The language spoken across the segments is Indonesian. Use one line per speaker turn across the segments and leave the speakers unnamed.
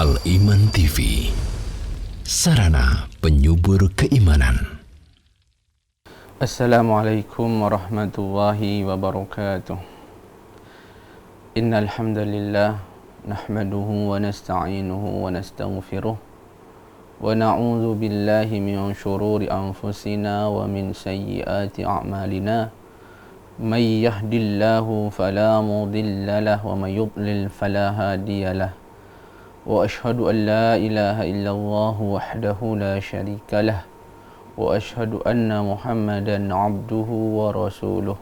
Al-Iman TV, sarana penyubur keimanan.
Assalamualaikum warahmatullahi wabarakatuh. Innal hamdalillah nahmaduhu wa nasta'inuhu wa nastaghfiruh wa na'udzu billahi min shururi anfusina wa min sayyiati a'malina. May yahdihillahu fala mudilla lahu wa may yudlil fala hadiya lahu. Wa ashhadu an la ilaha illallah wahdahu la syarika lah. Wa ashhadu anna Muhammadan abduhu wa rasuluh.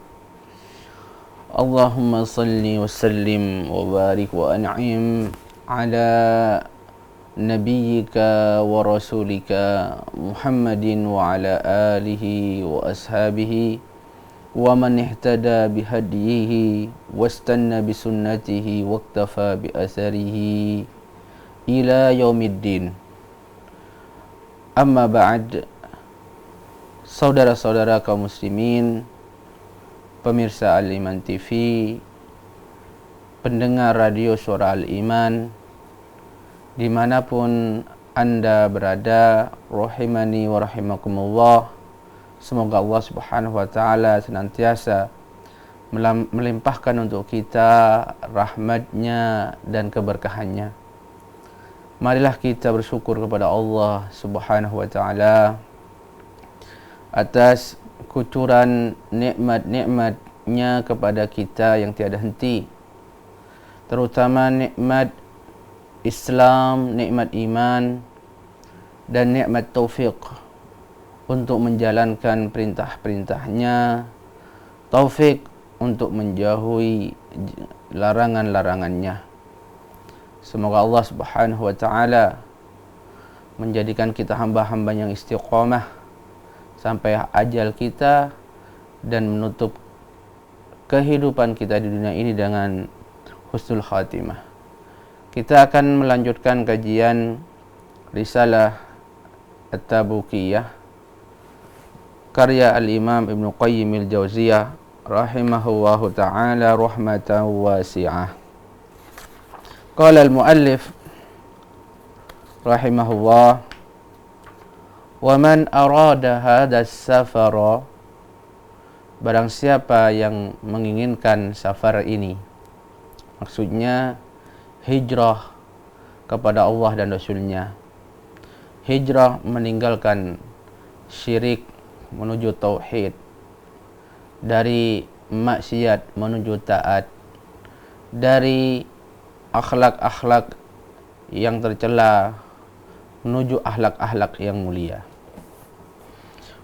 Allahumma salli wa sallim wa barik wa an'im ala nabiyyika wa rasulika Muhammadin wa ala alihi wa ashabihi wa man ihtada bihadihi wastanna bisunnatihi waqtafa bi atharihi ila yaumiddin. Amma ba'd. Saudara-saudara kaum muslimin, pemirsa Al-Iman TV, pendengar radio Suara Al-Iman, dimanapun Anda berada, rahimani wa rahimakumullah. Semoga Allah Subhanahu wa Ta'ala senantiasa melimpahkan untuk kita rahmatnya dan keberkahannya. Marilah kita bersyukur kepada Allah Subhanahu wa Ta'ala atas kucuran nikmat-nikmatnya kepada kita yang tiada henti, terutama nikmat Islam, nikmat iman, dan nikmat taufik untuk menjalankan perintah-perintahnya, taufik untuk menjauhi larangan-larangannya. Semoga Allah Subhanahu wa Ta'ala menjadikan kita hamba-hamba yang istiqamah sampai ajal kita dan menutup kehidupan kita di dunia ini dengan husnul khatimah. Kita akan melanjutkan kajian Risalah At-Tabukiyah karya Al-Imam Ibn Qayyim Al-Jauziyah rahimahullahu ta'ala rahmatan wasi'ah. Qala al-muallif rahimahullah, wa man arada hadha as-safara, barang siapa yang menginginkan safar ini, maksudnya hijrah kepada Allah dan Rasulnya, hijrah meninggalkan syirik menuju tauhid, dari maksiat menuju taat, dari akhlak-akhlak yang tercela menuju akhlak-akhlak yang mulia.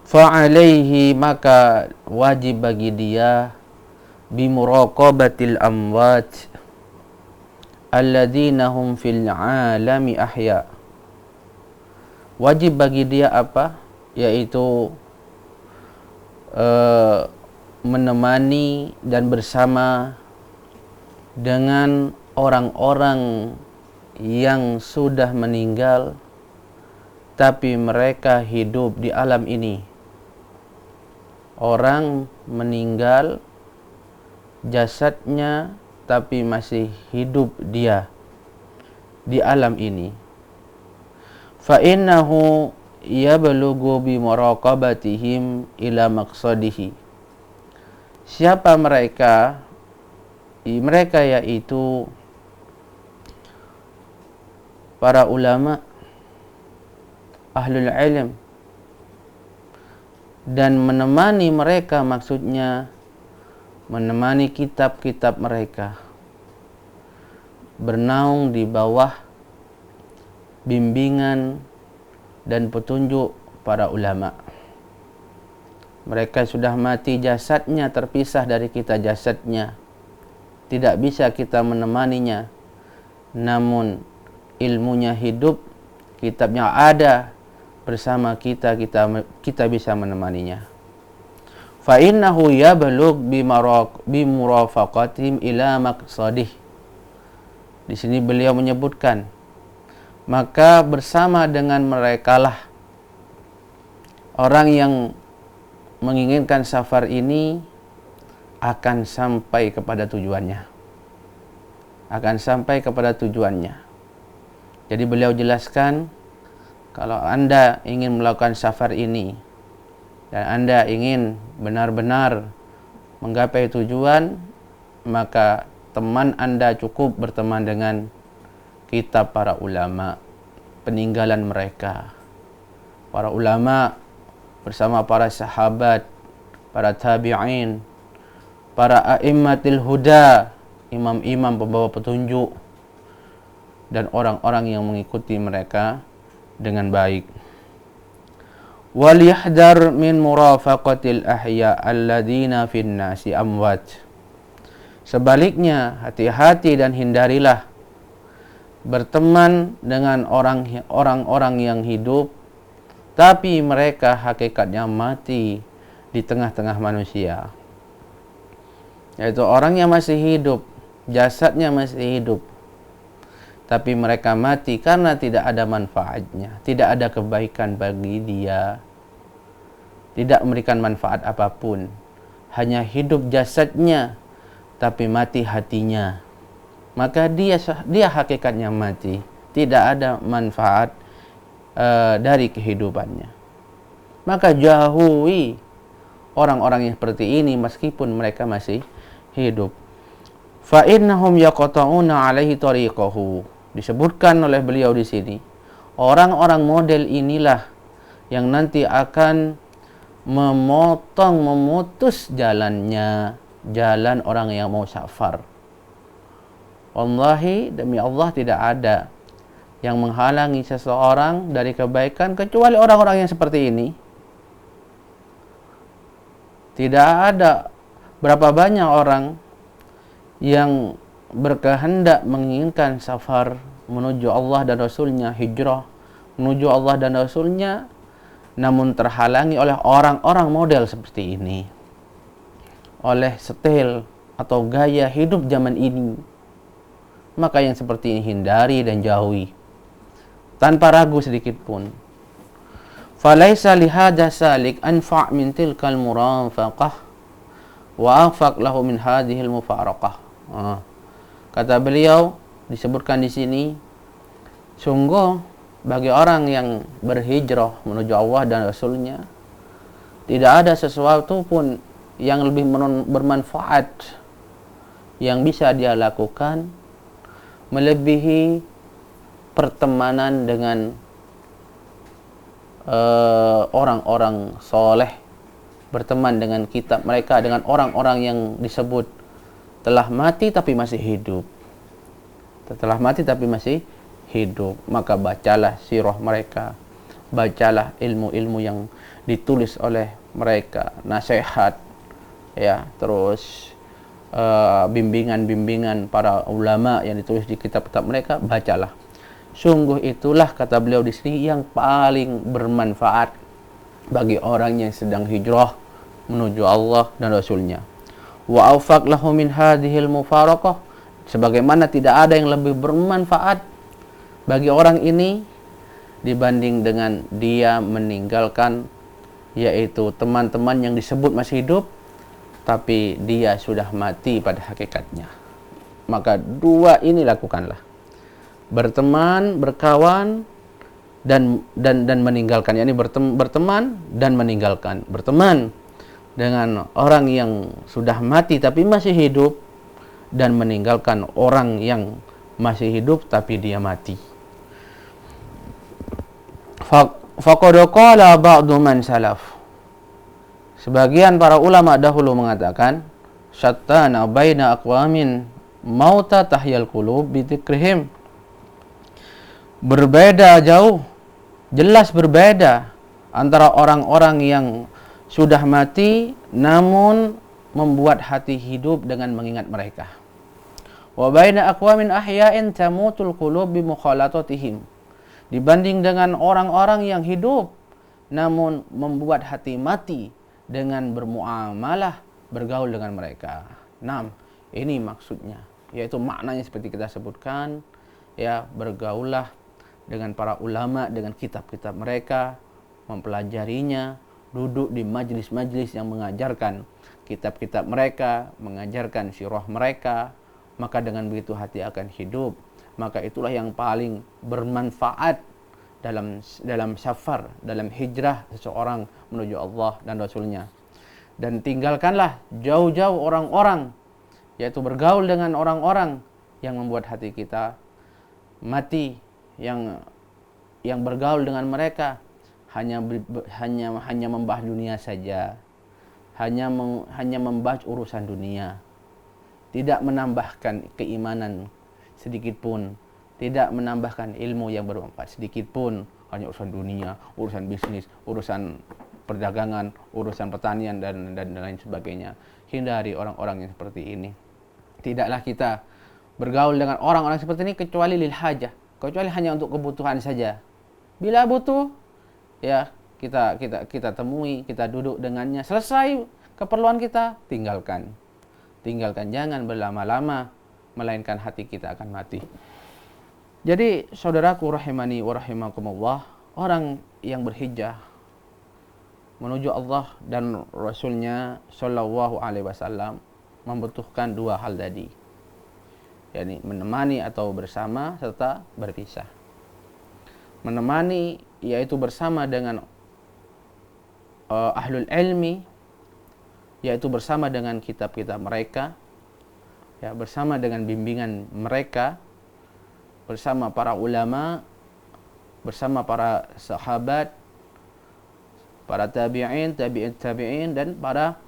Fa'alaihi, maka wajib bagi dia bimuraqabatil amwat alladzina hum fil alami ahya. Wajib bagi dia apa? Yaitu menemani dan bersama dengan orang-orang yang sudah meninggal tapi mereka hidup di alam ini. Orang meninggal jasadnya tapi masih hidup dia di alam ini. Fa innahu yablughu bi muraqabatihim ila maqsadihi. Siapa mereka? Mereka yaitu para ulama, ahlul ilm, dan menemani mereka, maksudnya menemani kitab-kitab mereka, bernaung di bawah bimbingan dan petunjuk para ulama. Mereka sudah mati, jasadnya terpisah dari kita, jasadnya tidak bisa kita menemaninya, namun ilmunya hidup, kitabnya ada bersama kita, kita bisa menemaninya. Fa innahu yablugh bi murafaqatihim ila maqsadih. Di sini beliau menyebutkan, maka bersama dengan merekalah orang yang menginginkan safar ini akan sampai kepada tujuannya. Jadi beliau jelaskan, kalau Anda ingin melakukan safar ini dan Anda ingin benar-benar menggapai tujuan, maka teman Anda cukup berteman dengan kitab para ulama, peninggalan mereka. Para ulama bersama para sahabat, para tabi'in, para a'immatil huda, imam-imam pembawa petunjuk, dan orang-orang yang mengikuti mereka dengan baik. Wal yahdar min murafaqatil ahya alladhina fin nasi amwat. Sebaliknya, hati-hati dan hindarilah berteman dengan orang-orang yang hidup tapi mereka hakikatnya mati di tengah-tengah manusia. Yaitu orang yang masih hidup, jasadnya masih hidup, tapi mereka mati karena tidak ada manfaatnya, tidak ada kebaikan bagi dia, tidak memberikan manfaat apapun, hanya hidup jasadnya tapi mati hatinya. Maka dia hakikatnya mati, tidak ada manfaat dari kehidupannya. Maka jauhi orang-orang yang seperti ini meskipun mereka masih hidup. Fa innahum yaqta'una 'alaihi tariqahu. Disebutkan oleh beliau di sini, orang-orang model inilah yang nanti akan memutus jalannya, jalan orang yang mau safar. Wallahi, demi Allah, tidak ada yang menghalangi seseorang dari kebaikan kecuali orang-orang yang seperti ini. Tidak ada berapa banyak orang yang berkehendak menginginkan safar menuju Allah dan Rasulnya, hijrah menuju Allah dan Rasulnya, namun terhalangi oleh orang-orang model seperti ini, oleh style atau gaya hidup zaman ini. Maka yang seperti ini hindari dan jauhi tanpa ragu sedikit pun. Falaisa lihada salik anfa' min tilkal murafaqah wa afaq lahu min hadhil mufaraqah. Kata beliau, disebutkan di sini, sungguh bagi orang yang berhijrah menuju Allah dan Rasulnya, tidak ada sesuatu pun yang lebih bermanfaat yang bisa dia lakukan melebihi pertemanan dengan orang-orang soleh, berteman dengan kitab mereka, dengan orang-orang yang disebut telah mati tapi masih hidup. Telah mati tapi masih hidup. Maka bacalah sirah mereka, bacalah ilmu-ilmu yang ditulis oleh mereka, nasihat, ya, terus bimbingan-bimbingan para ulama yang ditulis di kitab-kitab mereka, bacalah. Sungguh itulah, kata beliau di sini, yang paling bermanfaat bagi orang yang sedang hijrah menuju Allah dan Rasulnya. Wa aufaq lahu min hadhil mufaraqah, sebagaimana tidak ada yang lebih bermanfaat bagi orang ini dibanding dengan dia meninggalkan, yaitu teman-teman yang disebut masih hidup tapi dia sudah mati pada hakikatnya. Maka dua ini lakukanlah: berteman, berkawan, dan meninggalkan. Yani berteman dan meninggalkan. Berteman dengan orang yang sudah mati tapi masih hidup, dan meninggalkan orang yang masih hidup tapi dia mati. Faqad qala ba'du man salaf. Sebagian para ulama dahulu mengatakan, syattana baina aqwamin mauta tahyal qulub bi dzikrihim. Berbeda jauh, jelas berbeda antara orang-orang yang sudah mati namun membuat hati hidup dengan mengingat mereka. Wa baina aqwamin ahya'in tamutul qulub bi mukhalatatihim. Dibanding dengan orang-orang yang hidup namun membuat hati mati dengan bermuamalah, bergaul dengan mereka. Nah, ini maksudnya, yaitu maknanya seperti kita sebutkan, ya, bergaullah dengan para ulama, dengan kitab-kitab mereka, mempelajarinya, duduk di majlis-majlis yang mengajarkan kitab-kitab mereka, mengajarkan sirah mereka. Maka dengan begitu hati akan hidup, maka itulah yang paling bermanfaat dalam safar, dalam hijrah seseorang menuju Allah dan Rasulnya. Dan tinggalkanlah jauh-jauh orang-orang, yaitu bergaul dengan orang-orang yang membuat hati kita mati, yang bergaul dengan mereka hanya membahas dunia saja, hanya membahas urusan dunia, tidak menambahkan keimanan sedikit pun, tidak menambahkan ilmu yang bermanfaat sedikit pun, hanya urusan dunia, urusan bisnis, urusan perdagangan, urusan pertanian dan lain sebagainya. Hindari orang-orang yang seperti ini. Tidaklah kita bergaul dengan orang-orang seperti ini kecuali lil hajah, kecuali hanya untuk kebutuhan saja. Bila butuh, ya kita temui, kita duduk dengannya, selesai keperluan kita, tinggalkan. Jangan berlama-lama, melainkan hati kita akan mati. Jadi saudaraku rahimani wa rahimakumullah, orang yang berhijrah menuju Allah dan Rasulnya Shallallahu Alaihi Wasallam membutuhkan dua hal tadi, yakni menemani atau bersama serta berpisah. Menemani yaitu bersama dengan ahlul ilmi, yaitu bersama dengan kitab-kitab mereka, ya, bersama dengan bimbingan mereka, bersama para ulama, bersama para sahabat, para tabi'in, dan para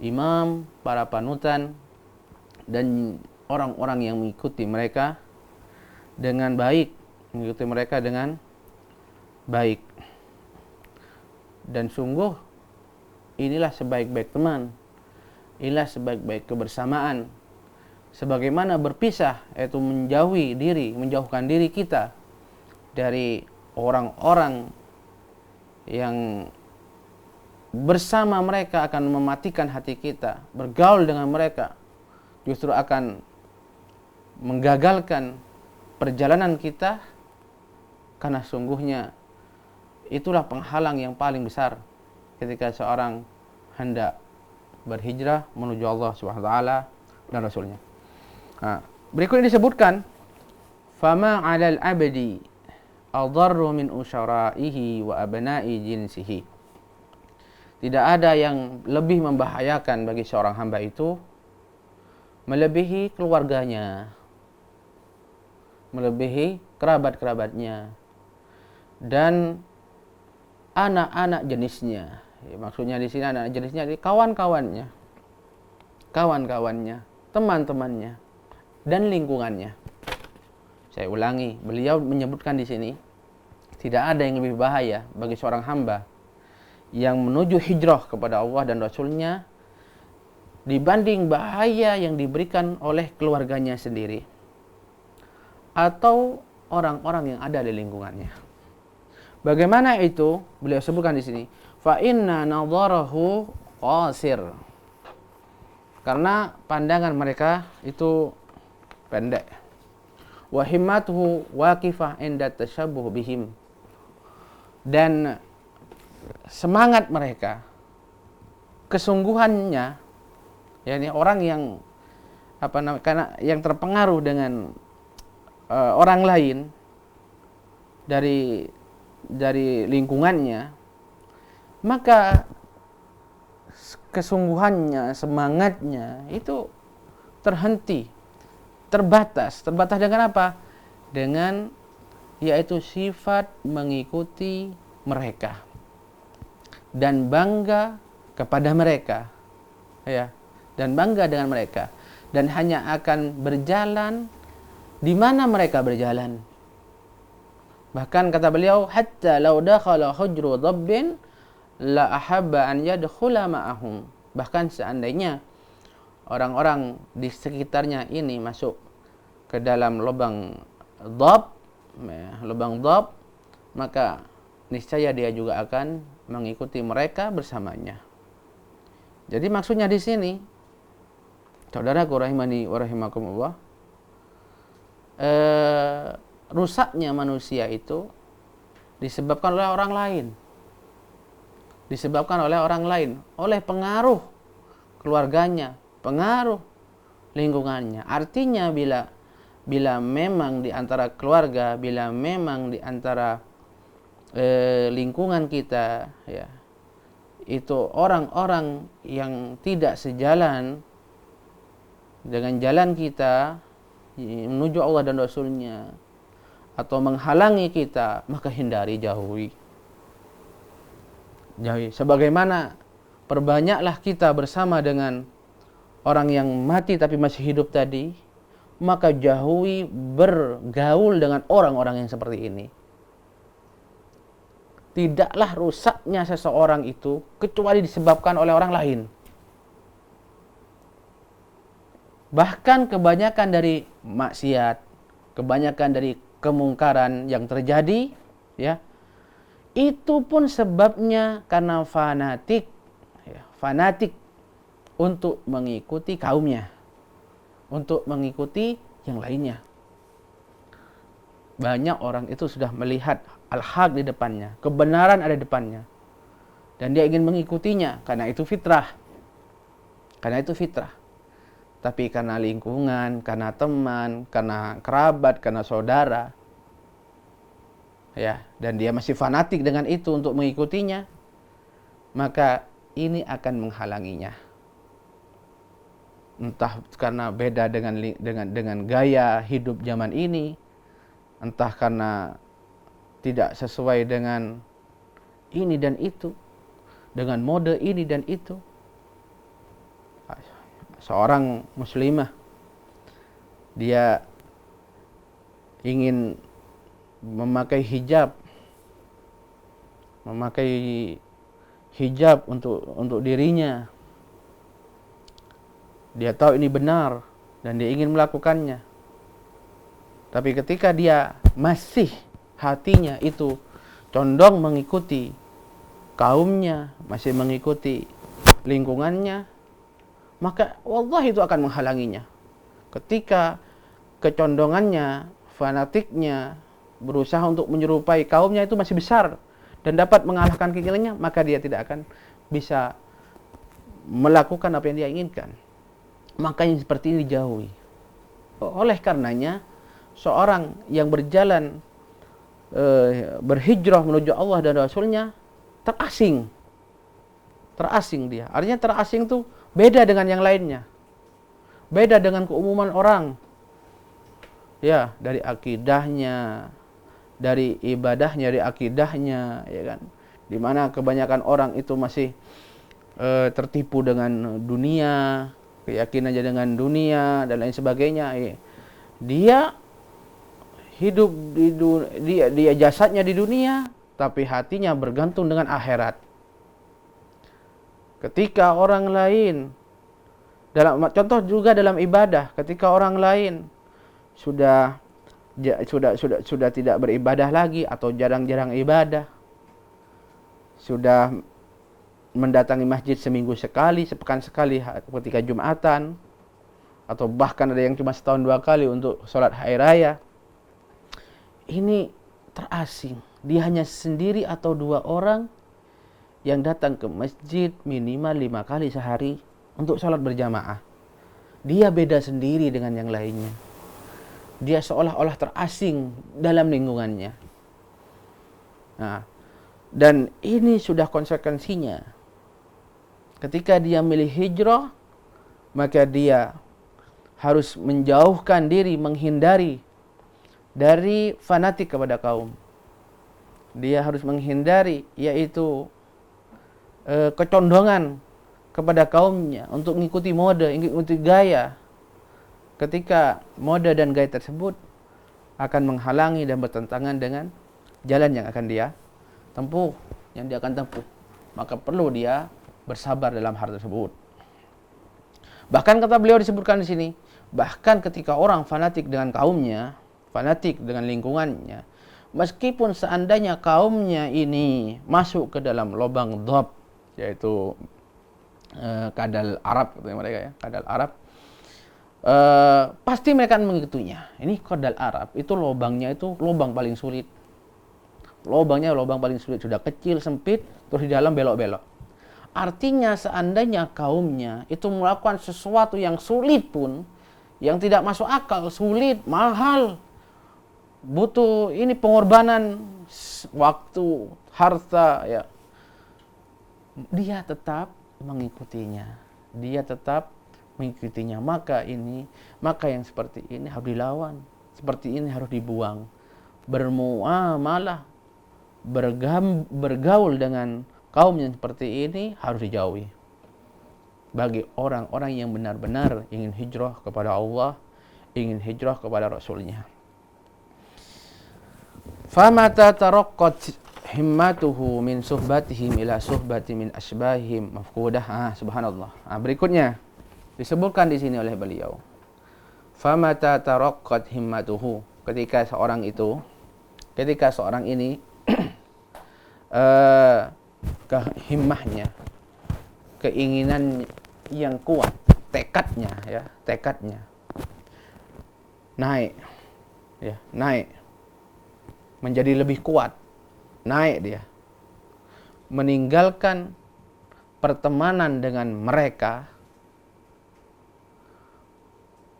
imam, para panutan, dan orang-orang yang mengikuti mereka dengan baik, Dan sungguh inilah sebaik-baik teman, inilah sebaik-baik kebersamaan. Sebagaimana berpisah, yaitu menjauhkan diri kita dari orang-orang yang bersama mereka akan mematikan hati kita. Bergaul dengan mereka justru akan menggagalkan perjalanan kita, karena sungguhnya itulah penghalang yang paling besar ketika seorang hendak berhijrah menuju Allah Subhanahu wa taala dan Rasulnya. Berikut ini disebutkan, fama 'alal 'abdi adarru min usyara'ihi wa abna'i jinsihi. Tidak ada yang lebih membahayakan bagi seorang hamba itu melebihi keluarganya, melebihi kerabat-kerabatnya, dan anak-anak jenisnya. Maksudnya di sini anak jenisnya kawan-kawannya, teman-temannya, dan lingkungannya. Saya ulangi, beliau menyebutkan di sini, tidak ada yang lebih bahaya bagi seorang hamba yang menuju hijrah kepada Allah dan Rasulnya dibanding bahaya yang diberikan oleh keluarganya sendiri atau orang-orang yang ada di lingkungannya. Bagaimana itu? Beliau sebutkan di sini, fa inna nadharahu qasir. Karena pandangan mereka itu pendek. Wa himmatuhu waqifah inda tashabbuh bihim. Dan semangat mereka, kesungguhannya, yakni orang yang karena yang terpengaruh dengan orang lain dari lingkungannya, maka kesungguhannya, semangatnya itu terhenti, terbatas dengan apa? Dengan yaitu sifat mengikuti mereka dan bangga kepada mereka, ya, dan bangga dengan mereka, dan hanya akan berjalan di mana mereka berjalan. Bahkan kata beliau, hatta law dakhala hujru dhabbin la ahabba an yadkhula ma'ahum. Bahkan seandainya orang-orang di sekitarnya ini masuk ke dalam lubang dhab, maka niscaya dia juga akan mengikuti mereka bersamanya. Jadi maksudnya di sini, saudaraku rahimani wa rahimakumullah, rusaknya manusia itu disebabkan oleh orang lain, oleh pengaruh keluarganya, pengaruh lingkungannya. Artinya bila memang di antara keluarga, bila memang di antara lingkungan kita, ya, itu orang-orang yang tidak sejalan dengan jalan kita menuju Allah dan Rasulnya, atau menghalangi kita, maka hindari, jauhi. Sebagaimana perbanyaklah kita bersama dengan orang yang mati tapi masih hidup tadi, maka jauhi bergaul dengan orang-orang yang seperti ini. Tidaklah rusaknya seseorang itu kecuali disebabkan oleh orang lain. Bahkan kebanyakan dari maksiat, kebanyakan dari kemungkaran yang terjadi, ya, itu pun sebabnya karena fanatik, ya, fanatik untuk mengikuti kaumnya, untuk mengikuti yang lainnya. Banyak orang itu sudah melihat al-haq di depannya, kebenaran ada di depannya, dan dia ingin mengikutinya karena itu fitrah. Karena itu fitrah. Tapi karena lingkungan, karena teman, karena kerabat, karena saudara, ya, dan dia masih fanatik dengan itu untuk mengikutinya, maka ini akan menghalanginya. Entah karena beda dengan gaya hidup zaman ini, entah karena tidak sesuai dengan ini dan itu, dengan mode ini dan itu. Seorang muslimah, dia ingin memakai hijab untuk dirinya. Dia tahu ini benar dan dia ingin melakukannya. Tapi ketika dia masih hatinya itu condong mengikuti kaumnya, masih mengikuti lingkungannya, maka wallahi itu akan menghalanginya. Ketika kecondongannya, fanatiknya berusaha untuk menyerupai kaumnya itu masih besar dan dapat mengalahkan keinginannya, maka dia tidak akan bisa melakukan apa yang dia inginkan. Makanya seperti ini dijauhi. Oleh karenanya, seorang yang berjalan berhijrah menuju Allah dan Rasulnya terasing dia. Artinya terasing itu beda dengan yang lainnya, beda dengan keumuman orang, ya, dari akidahnya, dari ibadahnya, dari akidahnya, ya kan, dimana kebanyakan orang itu masih tertipu dengan dunia, keyakinannya dengan dunia dan lain sebagainya. Dia hidup dia jasadnya di dunia, tapi hatinya bergantung dengan akhirat. Ketika orang lain, contoh juga dalam ibadah, ketika orang lain sudah tidak beribadah lagi atau jarang-jarang ibadah, sudah mendatangi masjid seminggu sekali, sepekan sekali ketika Jumatan, atau bahkan ada yang cuma setahun 2 kali untuk sholat hari raya, ini terasing. Dia hanya sendiri atau 2 orang yang datang ke masjid minimal 5 kali sehari untuk sholat berjamaah. Dia beda sendiri dengan yang lainnya. Dia seolah-olah terasing dalam lingkungannya. Nah, dan ini sudah konsekuensinya. Ketika dia milih hijrah, maka dia harus menjauhkan diri, menghindari dari fanatik kepada kaum. Dia harus menghindari, yaitu kecondongan kepada kaumnya untuk mengikuti mode, mengikuti gaya. Ketika mode dan gaya tersebut akan menghalangi dan bertentangan dengan jalan yang akan dia tempuh, maka perlu dia bersabar dalam hal tersebut. Bahkan kata beliau disebutkan di sini, bahkan ketika orang fanatik dengan kaumnya, fanatik dengan lingkungannya, meskipun seandainya kaumnya ini masuk ke dalam lubang dhab, yaitu kadal Arab, kata mereka, ya, kadal Arab, pasti mereka akan mengikutinya. Ini kadal Arab, itu lubangnya itu lubang paling sulit. Lubangnya lubang paling sulit, sudah kecil, sempit, terus di dalam belok-belok. Artinya seandainya kaumnya itu melakukan sesuatu yang sulit pun, yang tidak masuk akal, sulit, mahal. Butuh ini pengorbanan waktu, harta, ya. Dia tetap mengikutinya. Dia tetap mengikutinya. Maka yang seperti ini harus dilawan. Seperti ini harus dibuang. Bermuamalah, bergaul dengan kaum yang seperti ini harus dijauhi. Bagi orang-orang yang benar-benar ingin hijrah kepada Allah, ingin hijrah kepada Rasulnya. Famata taraqqat himmatuhu min suhbatihim ila suhbati min asbahihim mafqudah. Subhanallah. Berikutnya disebutkan di sini oleh beliau. Famata taraqqat himmatuhu, ketika seorang ini himmahnya, keinginan yang kuat, tekadnya naik, menjadi lebih kuat, naik dia, meninggalkan pertemanan dengan mereka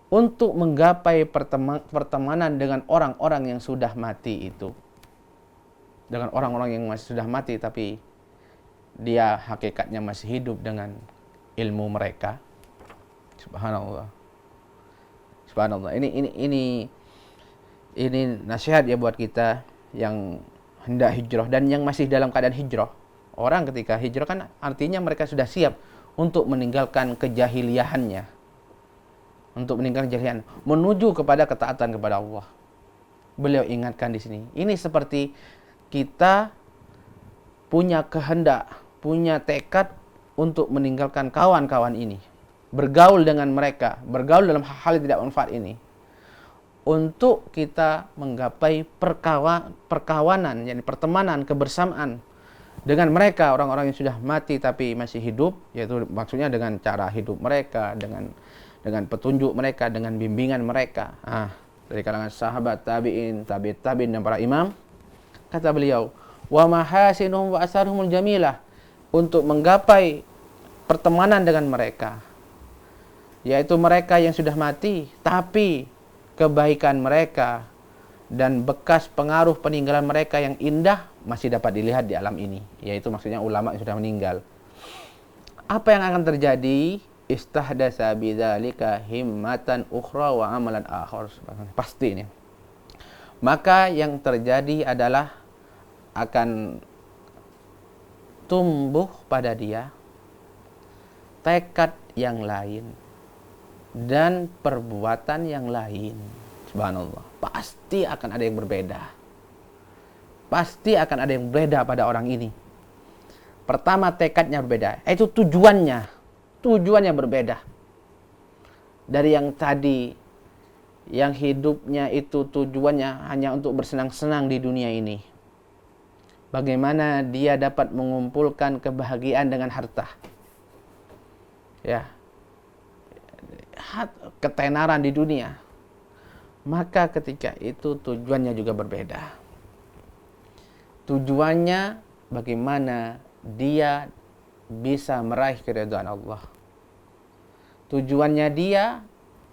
untuk menggapai pertemanan dengan orang-orang yang sudah mati itu. Dengan orang-orang yang masih sudah mati tapi dia hakikatnya masih hidup dengan ilmu mereka. Subhanallah. Ini nasihat ya buat kita yang hendak hijrah dan yang masih dalam keadaan hijrah. Orang ketika hijrah kan artinya mereka sudah siap untuk meninggalkan kejahiliahannya. Menuju kepada ketaatan kepada Allah. Beliau ingatkan di sini. Ini seperti kita punya kehendak, punya tekad untuk meninggalkan kawan-kawan ini. Bergaul dengan mereka, bergaul dalam hal yang tidak manfaat ini. Untuk kita menggapai perkawanan, yakni pertemanan, kebersamaan dengan mereka, orang-orang yang sudah mati tapi masih hidup, yaitu maksudnya dengan cara hidup mereka, dengan petunjuk mereka, dengan bimbingan mereka. Dari kalangan sahabat, tabi'in dan para imam. Kata beliau, wa mahasinuhum wa asaruhumul jamilah, untuk menggapai pertemanan dengan mereka, yaitu mereka yang sudah mati tapi kebaikan mereka dan bekas pengaruh peninggalan mereka yang indah masih dapat dilihat di alam ini, yaitu maksudnya ulama yang sudah meninggal. Apa yang akan terjadi? Istahdasa bidzalika himmatan ukhra wa amalan akhar. Pasti ini. Maka yang terjadi adalah akan tumbuh pada dia tekad yang lain dan perbuatan yang lain. Subhanallah. Pasti akan ada yang berbeda. Pasti akan ada yang berbeda pada orang ini. Pertama, tekadnya berbeda. Itu tujuannya berbeda. Dari yang tadi, yang hidupnya itu tujuannya hanya untuk bersenang-senang di dunia ini. Bagaimana dia dapat mengumpulkan kebahagiaan dengan harta. Ya. Ketenaran di dunia. Maka ketika itu tujuannya juga berbeda. Tujuannya bagaimana dia bisa meraih keridhaan Allah. Tujuannya dia,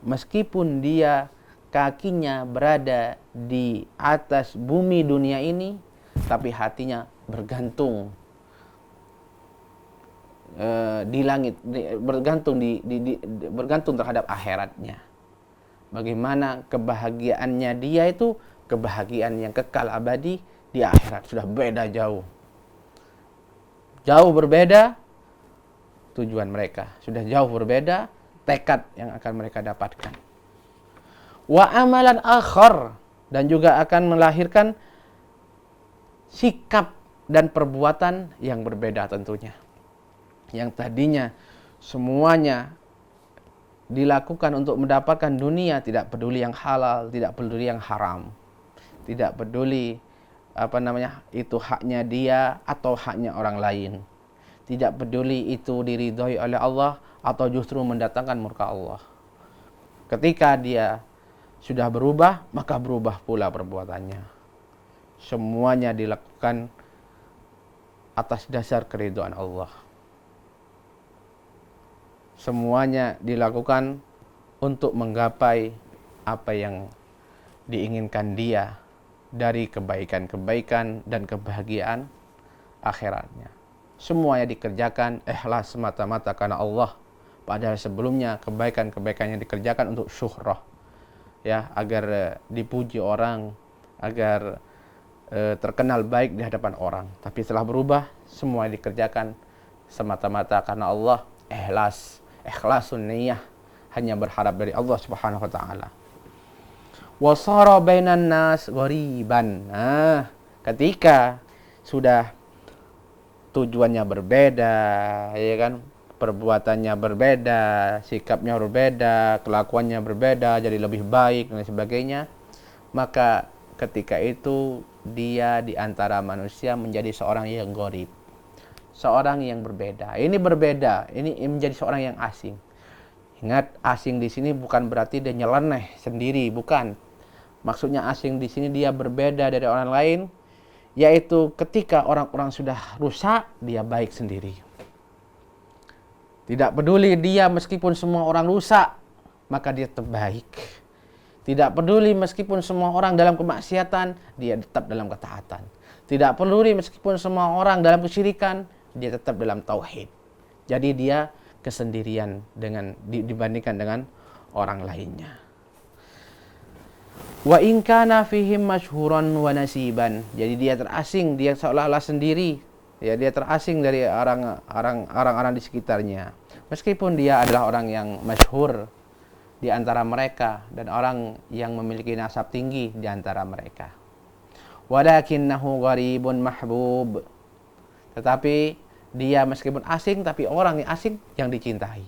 meskipun dia kakinya berada di atas bumi dunia ini, tapi hatinya bergantung di langit, bergantung terhadap akhiratnya. Bagaimana kebahagiaannya dia itu kebahagiaan yang kekal abadi di akhirat. Sudah beda jauh. Jauh berbeda tujuan mereka. Sudah jauh berbeda tekad yang akan mereka dapatkan. Wa amalan akhar, dan juga akan melahirkan sikap dan perbuatan yang berbeda tentunya. Yang tadinya semuanya dilakukan untuk mendapatkan dunia, tidak peduli yang halal, tidak peduli yang haram. Tidak peduli itu haknya dia atau haknya orang lain. Tidak peduli itu diridhoi oleh Allah atau justru mendatangkan murka Allah. Ketika dia sudah berubah, maka berubah pula perbuatannya. Semuanya dilakukan atas dasar keridhaan Allah. Semuanya dilakukan untuk menggapai apa yang diinginkan dia dari kebaikan-kebaikan dan kebahagiaan akhiratnya. Semuanya dikerjakan ikhlas semata-mata karena Allah. Padahal sebelumnya kebaikan-kebaikan yang dikerjakan untuk syuhrah, ya, agar dipuji orang, agar terkenal baik di hadapan orang. Tapi setelah berubah, semua dikerjakan semata-mata karena Allah, ikhlasun niyah, hanya berharap dari Allah Subhanahu wa taala. Wasara bainan nas ghariban. Nah, ketika sudah tujuannya berbeda, ya kan? Perbuatannya berbeda, sikapnya berbeda, kelakuannya berbeda, jadi lebih baik dan sebagainya, maka ketika itu dia di antara manusia menjadi seorang yang gharib, seorang yang berbeda. Ini berbeda, ini menjadi seorang yang asing. Ingat, asing di sini bukan berarti dia nyeleneh sendiri, bukan. Maksudnya asing di sini dia berbeda dari orang lain, yaitu ketika orang-orang sudah rusak, dia baik sendiri. Tidak peduli dia meskipun semua orang rusak, maka dia tetap baik. Tidak peduli meskipun semua orang dalam kemaksiatan, dia tetap dalam ketaatan. Tidak peduli meskipun semua orang dalam kesyirikan, dia tetap dalam tauhid. Jadi dia kesendirian dibandingkan dengan orang lainnya. Wa in kana fihim masyhuran wa nasiban. Jadi dia terasing, dia seolah-olah sendiri. Ya, dia terasing dari orang-orang di sekitarnya. Meskipun dia adalah orang yang masyhur di antara mereka dan orang yang memiliki nasab tinggi di antara mereka. Walakinnahu gharibun mahbub. Tetapi dia meskipun asing, tapi orang yang asing yang dicintai.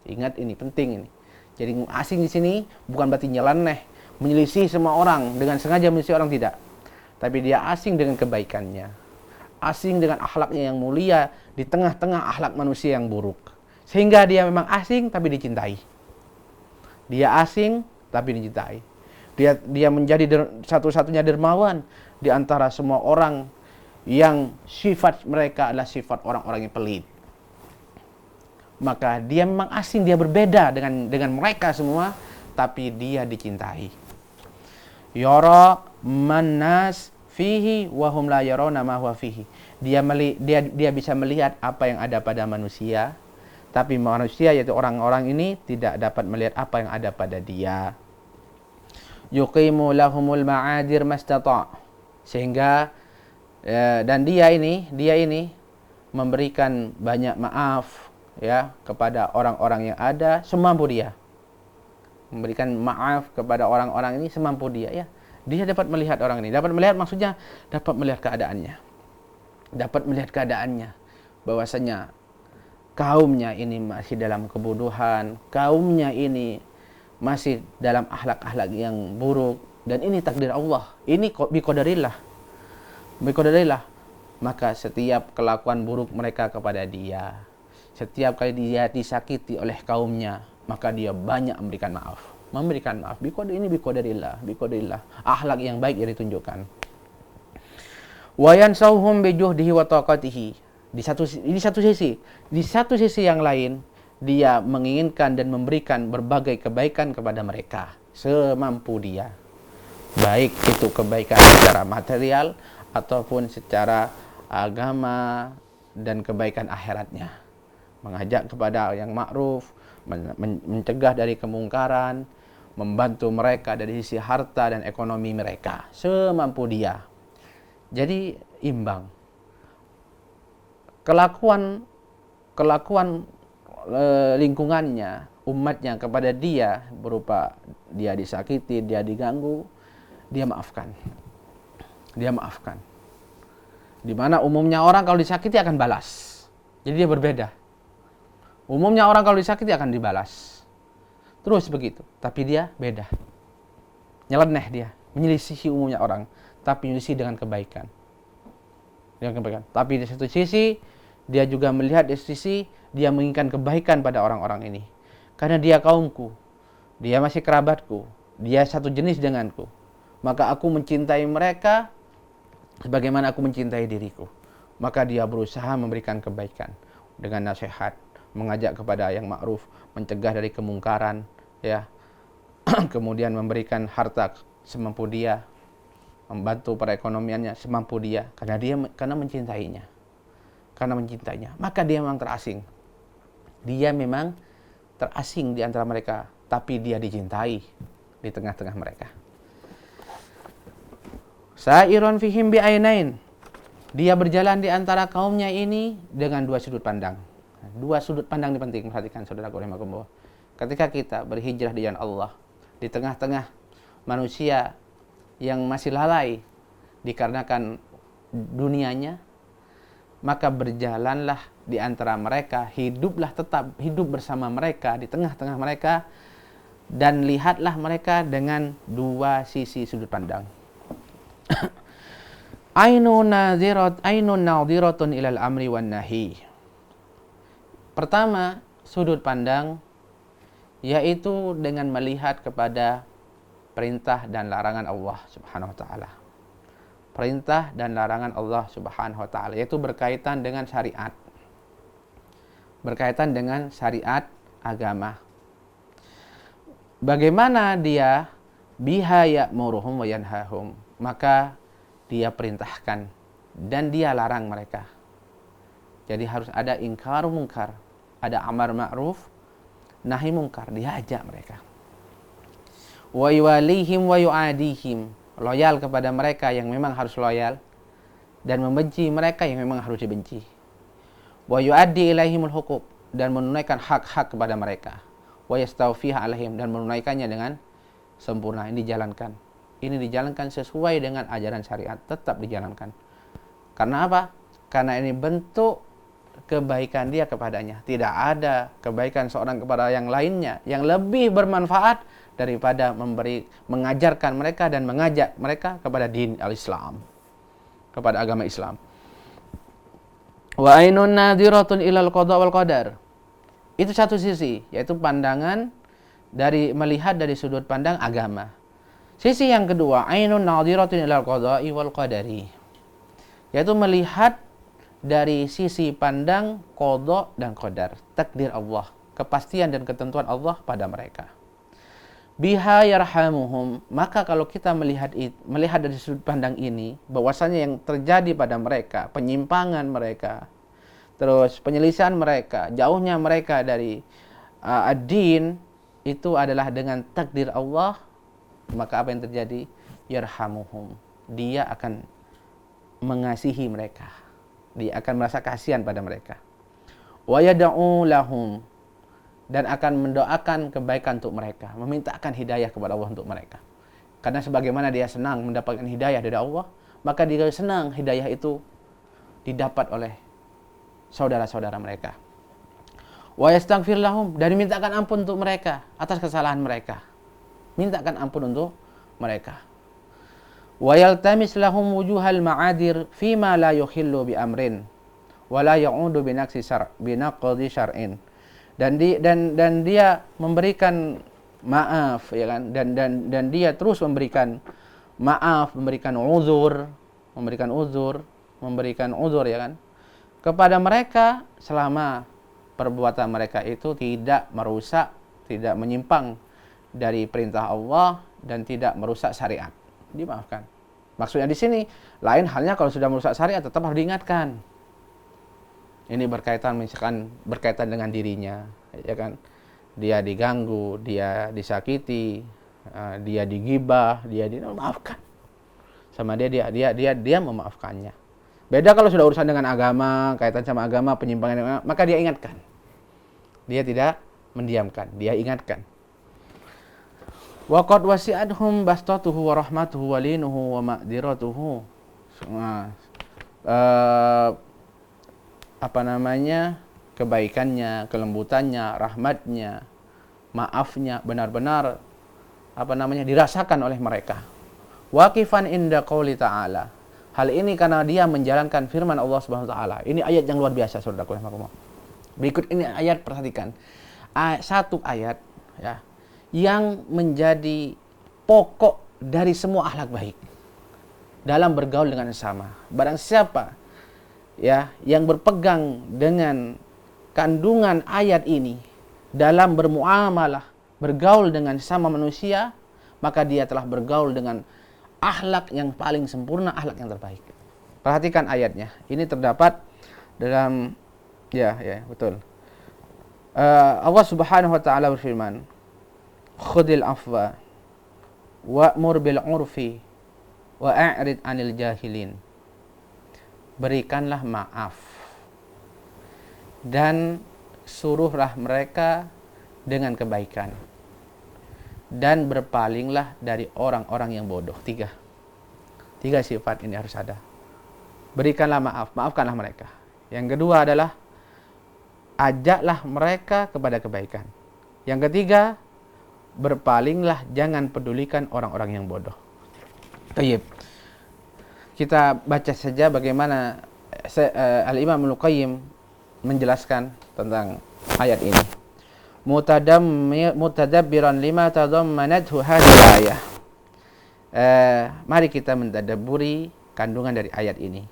Ingat, ini penting ini. Jadi asing di sini bukan berarti nyeleneh, menyelisih semua orang dengan sengaja menyelisih orang, tidak. Tapi dia asing dengan kebaikannya, asing dengan akhlaknya yang mulia di tengah-tengah akhlak manusia yang buruk. Sehingga dia memang asing tapi dicintai. Dia asing tapi dicintai. Dia menjadi satu-satunya dermawan di antara semua orang yang sifat mereka adalah sifat orang-orang yang pelit. Maka dia memang asing, dia berbeda dengan mereka semua, tapi dia dicintai. Yara mannas fihi wa hum la yarawna ma huwa fihi. Dia bisa melihat apa yang ada pada manusia, tapi manusia yaitu orang-orang ini tidak dapat melihat apa yang ada pada dia. Yuqimu lahumul ma'adir mastata'. Sehingga dan dia ini memberikan banyak maaf, ya, kepada orang-orang yang ada semampu dia. Memberikan maaf kepada orang-orang ini semampu dia, ya. Dia dapat melihat orang ini. Dapat melihat maksudnya dapat melihat keadaannya. Dapat melihat keadaannya bahwasanya kaumnya ini masih dalam kebodohan, kaumnya ini masih dalam akhlak-akhlak yang buruk, dan ini takdir Allah. Ini biqadarillah. Maka setiap kelakuan buruk mereka kepada dia, setiap kali dia disakiti oleh kaumnya, maka dia banyak memberikan maaf. Ini biqadarillah. Akhlak yang baik yang ditunjukkan. Wa yansauhum bijuhdihi wa taqatihi. Di satu sisi yang lain, dia menginginkan dan memberikan berbagai kebaikan kepada mereka semampu dia. Baik itu kebaikan secara material ataupun secara agama dan kebaikan akhiratnya. Mengajak kepada yang ma'ruf, mencegah dari kemungkaran, membantu mereka dari sisi harta dan ekonomi mereka semampu dia. Jadi imbang. Kelakuan lingkungannya, umatnya kepada dia berupa dia disakiti, dia diganggu, dia maafkan. Di mana umumnya orang kalau disakiti akan balas. Jadi dia berbeda. Umumnya orang kalau disakiti akan dibalas. Terus begitu. Tapi dia beda. Nyeleneh dia. Menyelisihi umumnya orang. Tapi menyelisih dengan kebaikan. Tapi di satu sisi, dia juga melihat di sisi, dia menginginkan kebaikan pada orang-orang ini. Karena dia kaumku. Dia masih kerabatku. Dia satu jenis denganku. Maka aku mencintai mereka sebagaimana aku mencintai diriku. Maka dia berusaha memberikan kebaikan dengan nasihat, mengajak kepada yang ma'ruf, mencegah dari kemungkaran, ya. Kemudian memberikan harta semampu dia, membantu perekonomiannya semampu dia, karena mencintainya. Karena mencintainya, maka dia memang terasing. Dia memang terasing di antara mereka, tapi dia dicintai di tengah-tengah mereka. Sa'iron fihim bi'ainain. Dia berjalan di antara kaumnya ini dengan dua sudut pandang. Dua sudut pandang ini penting, perhatikan saudaraku rahimakumullah. Ketika kita berhijrah di jalan Allah, di tengah-tengah manusia yang masih lalai dikarenakan dunianya, maka berjalanlah di antara mereka, tetap hidup bersama mereka, di tengah-tengah mereka, dan lihatlah mereka dengan dua sisi sudut pandang. Ainun nadhiratun ilal amri wan nahi. Pertama, sudut pandang yaitu dengan melihat kepada perintah dan larangan Allah Subhanahu wa taala. Perintah dan larangan Allah Subhanahu wa taala, yaitu berkaitan dengan syariat. Berkaitan dengan syariat agama. Bagaimana dia biha ya'muruhum wa yanhahum? Maka dia perintahkan dan dia larang mereka. Jadi harus ada ingkar mungkar, ada amar ma'ruf, nahi mungkar, dia ajak mereka. Wa yuwalihim wa yu'adihim. Loyal kepada mereka yang memang harus loyal, dan membenci mereka yang memang harus dibenci. Wa yu'addi ilaihimul huquq, dan menunaikan hak-hak kepada mereka. Wa yastawfiha alaihim, dan menunaikannya dengan sempurna. Ini dijalankan. Ini dijalankan sesuai dengan ajaran syariat, tetap dijalankan. Karena apa? Karena ini bentuk kebaikan dia kepadanya. Tidak ada kebaikan seorang kepada yang lainnya yang lebih bermanfaat daripada mengajarkan mereka dan mengajak mereka kepada din al-Islam, kepada agama Islam. Wa ainun nadhiratun ilal qada wal qadar. Itu satu sisi, yaitu pandangan melihat dari sudut pandang agama. Sisi yang kedua, ainun nadhiratun ilal qada'i wal qadari, yaitu melihat dari sisi pandang qada dan qadar, takdir Allah, kepastian dan ketentuan Allah pada mereka. Biha yarhamuhum, maka kalau kita melihat dari sudut pandang ini, bahwasanya yang terjadi pada mereka, penyimpangan mereka, terus penyelisihan mereka, jauhnya mereka dari ad-din, itu adalah dengan takdir Allah, maka apa yang terjadi? Yarhamuhum, dia akan mengasihi mereka, dia akan merasa kasihan pada mereka. Wa yad'u lahum, dan akan mendoakan kebaikan untuk mereka, memintakan hidayah kepada Allah untuk mereka. Karena sebagaimana dia senang mendapatkan hidayah dari Allah, maka dia senang hidayah itu didapat oleh saudara-saudara mereka. Wa yastaghfir lahum, dan dimintakan ampun untuk mereka atas kesalahan mereka. Mintakan ampun untuk mereka. Wa yaltamis lahum wujuhal ma'adir fima la yukhillu bi amrin wa la ya'udu bi naqdi syar'in. Dan dia memberikan maaf, ya kan, dan dia terus memberikan maaf, memberikan uzur, ya kan, kepada mereka selama perbuatan mereka itu tidak merusak, tidak menyimpang dari perintah Allah dan tidak merusak syariat. Dimaafkan. Maksudnya di sini lain halnya kalau sudah merusak syariat tetap harus diingatkan. Ini berkaitan dengan dirinya, ya kan? Dia diganggu, dia disakiti, dia digibah, maafkan. Sama dia memaafkannya. Beda kalau sudah urusan dengan agama, kaitan sama agama, penyimpangan, maka dia ingatkan. Dia tidak mendiamkan, dia ingatkan. Wa qad wasi'adhum bastatuhu wa rahmatuhu wa linuhu wa ma'diratuhu. Kebaikannya, kelembutannya, rahmatnya, maafnya benar-benar dirasakan oleh mereka. Waqifan inda qauli ta'ala. Hal ini karena dia menjalankan firman Allah Subhanahu wa taala. Ini ayat yang luar biasa, Saudaraku. Berikut ini ayat, perhatikan. Satu ayat ya yang menjadi pokok dari semua akhlak baik dalam bergaul dengan sesama. Barang siapa ya yang berpegang dengan kandungan ayat ini dalam bermuamalah, bergaul dengan sesama manusia, maka dia telah bergaul dengan akhlak yang paling sempurna, akhlak yang terbaik. Perhatikan ayatnya. Ini terdapat dalam betul. Allah Subhanahu wa taala berfirman, "Khudil afwa wa'mur bil 'urfi wa a'rid 'anil jahilin." Berikanlah maaf dan suruhlah mereka dengan kebaikan, dan berpalinglah dari orang-orang yang bodoh. Tiga sifat ini harus ada. Berikanlah maaf, maafkanlah mereka. Yang kedua adalah ajaklah mereka kepada kebaikan. Yang ketiga, berpalinglah, jangan pedulikan orang-orang yang bodoh. Baik. Kita baca saja bagaimana Al-Imam Ibnu Qayyim menjelaskan tentang ayat ini. Mutadabbiran lima tadammanathu hadhihi ayah. Mari kita mentadabburi kandungan dari ayat ini.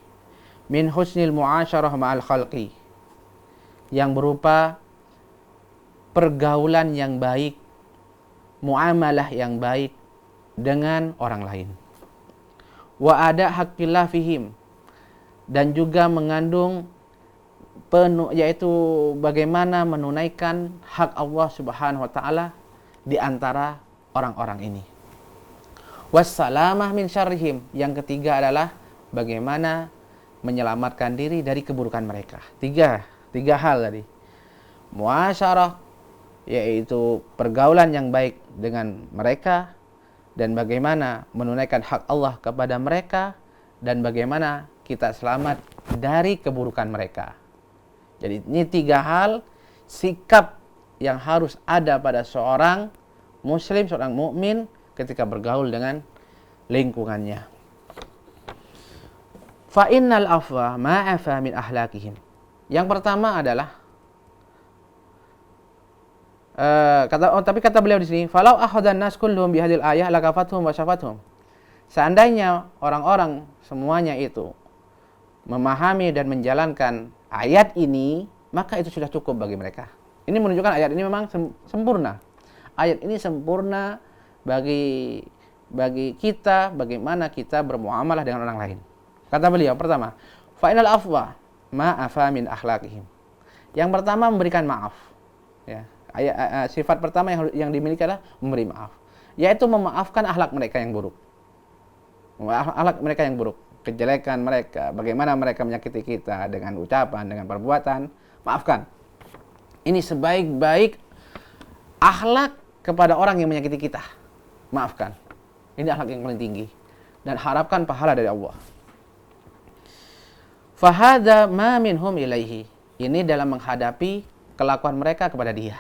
Min husnil mu'asyarah ma'al khalqi, yang berupa pergaulan yang baik, muamalah yang baik dengan orang lain. Wa ada haqqillah fihim, dan juga mengandung yaitu bagaimana menunaikan hak Allah Subhanahu wa taala di antara orang-orang ini. Wassalamah min syarrihim, yang ketiga adalah bagaimana menyelamatkan diri dari keburukan mereka. Tiga hal tadi. Muasyarah, yaitu pergaulan yang baik dengan mereka, dan bagaimana menunaikan hak Allah kepada mereka, dan bagaimana kita selamat dari keburukan mereka. Jadi ini tiga hal sikap yang harus ada pada seorang muslim, seorang mukmin ketika bergaul dengan lingkungannya. Fa innal afwa ma'afa min ahlakihim. Yang pertama adalah tapi kata beliau di sini, falau ahadan nas kulluhum bihadil ayah lakafathum wa syafathum. Seandainya orang-orang semuanya itu memahami dan menjalankan ayat ini, maka itu sudah cukup bagi mereka. Ini menunjukkan ayat ini memang sempurna. Ayat ini sempurna bagi kita, bagaimana kita bermuamalah dengan orang lain. Kata beliau, pertama, fa'inal afwa ma'afa min akhlaqihim. Yang pertama, memberikan maaf. Ya, sifat pertama yang dimiliki adalah memberi maaf, yaitu memaafkan akhlak mereka yang buruk. Akhlak mereka yang buruk, kejelekan mereka, bagaimana mereka menyakiti kita dengan ucapan, dengan perbuatan, maafkan. Ini sebaik-baik akhlak kepada orang yang menyakiti kita. Maafkan. Ini akhlak yang paling tinggi, dan harapkan pahala dari Allah. Fahadha ma minhum ilaihi. Ini dalam menghadapi kelakuan mereka kepada dia.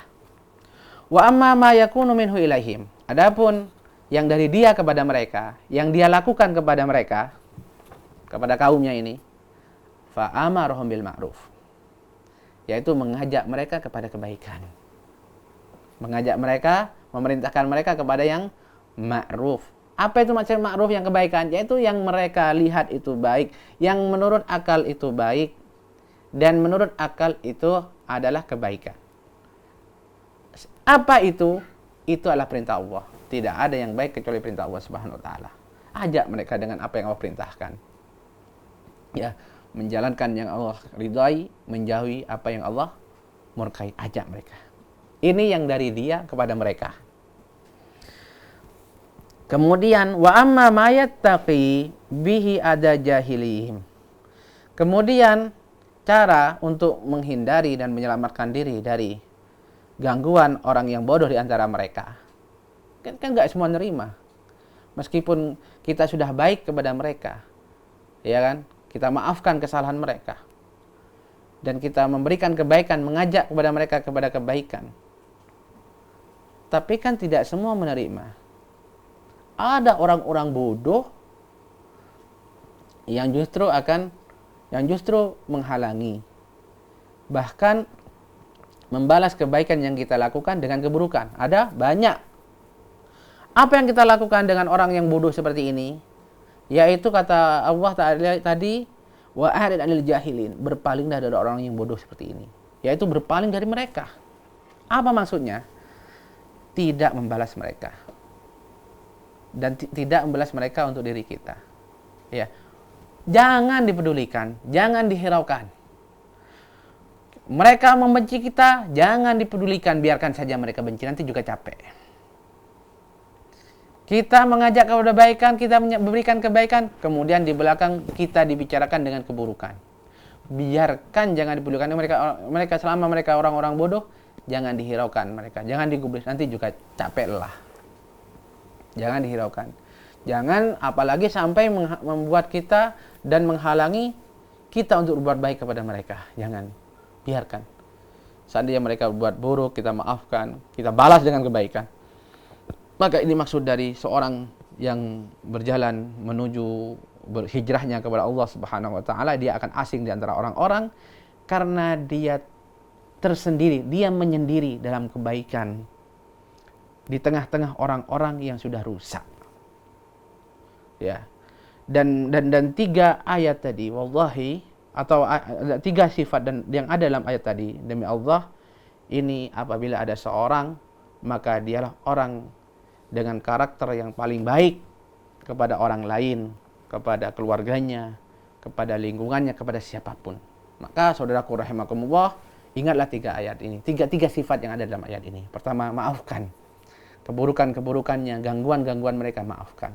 Wa amma ma yakunu minhu ilaihim. Adapun yang dari dia kepada mereka, yang dia lakukan kepada mereka, kepada kaumnya ini, fa amarahum bil ma'ruf, yaitu mengajak mereka kepada kebaikan. Mengajak mereka, memerintahkan mereka kepada yang ma'ruf. Apa itu maksud ma'ruf, yang kebaikan? Yaitu yang mereka lihat itu baik, yang menurut akal itu baik, dan menurut akal itu adalah kebaikan. Apa itu? Itu adalah perintah Allah. Tidak ada yang baik kecuali perintah Allah Subhanahu wa taala. Ajak mereka dengan apa yang Allah perintahkan. Ya, menjalankan yang Allah ridhai, menjauhi apa yang Allah murkai. Ajak mereka. Ini yang dari dia kepada mereka. Kemudian wa amma ma yattaqi bihi ada jahilihim. Kemudian cara untuk menghindari dan menyelamatkan diri dari gangguan orang yang bodoh di antara mereka. Kan enggak semua nerima. Meskipun kita sudah baik kepada mereka. Ya kan? Kita maafkan kesalahan mereka. Dan kita memberikan kebaikan, mengajak kepada mereka kepada kebaikan. Tapi kan tidak semua menerima. Ada orang-orang bodoh yang justru menghalangi, bahkan membalas kebaikan yang kita lakukan dengan keburukan. Ada banyak. Apa yang kita lakukan dengan orang yang bodoh seperti ini? Yaitu kata Allah tadi, wa a'rid 'anil jahilin, berpalinglah dari orang yang bodoh seperti ini. Yaitu berpaling dari mereka. Apa maksudnya? tidak membalas mereka dan tidak membalas mereka untuk diri kita. Ya, jangan dipedulikan, jangan dihiraukan. Mereka membenci kita, jangan dipedulikan, biarkan saja mereka benci, nanti juga capek. Kita mengajak kepada kebaikan, kita memberikan kebaikan, kemudian di belakang kita dibicarakan dengan keburukan. Biarkan, jangan dipedulikan mereka selama mereka orang-orang bodoh, jangan dihiraukan mereka, jangan digubris, nanti juga capek lelah. Jangan dihiraukan. Jangan apalagi sampai membuat kita dan menghalangi kita untuk berbuat baik kepada mereka. Jangan. Biarkan. Seandainya mereka berbuat buruk, kita maafkan, kita balas dengan kebaikan. Maka ini maksud dari seorang yang berjalan menuju berhijrahnya kepada Allah Subhanahu wa taala, dia akan asing di antara orang-orang karena dia tersendiri, dia menyendiri dalam kebaikan di tengah-tengah orang-orang yang sudah rusak. Ya. Dan 3 ayat tadi, wallahi, atau 3 sifat dan yang ada dalam ayat tadi, demi Allah, ini apabila ada seorang, maka dialah orang dengan karakter yang paling baik kepada orang lain, kepada keluarganya, kepada lingkungannya, kepada siapapun. Maka saudaraku rahimakumullah, ingatlah 3 ayat ini, tiga sifat yang ada dalam ayat ini. Pertama, maafkan keburukan-keburukannya, gangguan-gangguan mereka, maafkan.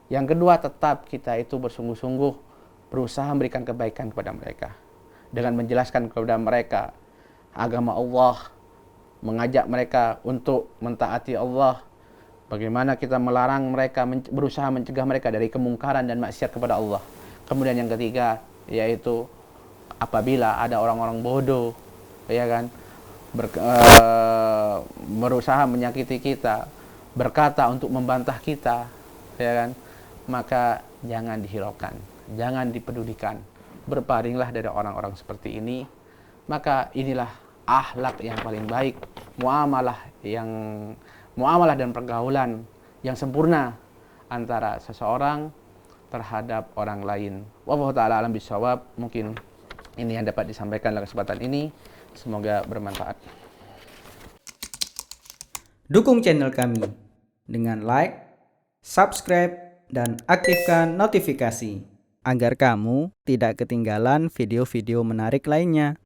Yang kedua, tetap kita itu bersungguh-sungguh berusaha memberikan kebaikan kepada mereka dengan menjelaskan kepada mereka agama Allah, mengajak mereka untuk mentaati Allah, bagaimana kita melarang mereka, berusaha mencegah mereka dari kemungkaran dan maksiat kepada Allah. Kemudian yang ketiga, yaitu apabila ada orang-orang bodoh, ya kan, berusaha menyakiti kita, berkata untuk membantah kita, ya kan, maka jangan dihiraukan, jangan dipedulikan. Berpalinglah dari orang-orang seperti ini. Maka inilah akhlak yang paling baik, muamalah dan pergaulan yang sempurna antara seseorang terhadap orang lain. Wallahu taala alam bisawab. Mungkin ini yang dapat disampaikan dalam kesempatan ini. Semoga bermanfaat.
Dukung channel kami dengan like, subscribe, dan aktifkan notifikasi agar kamu tidak ketinggalan video-video menarik lainnya.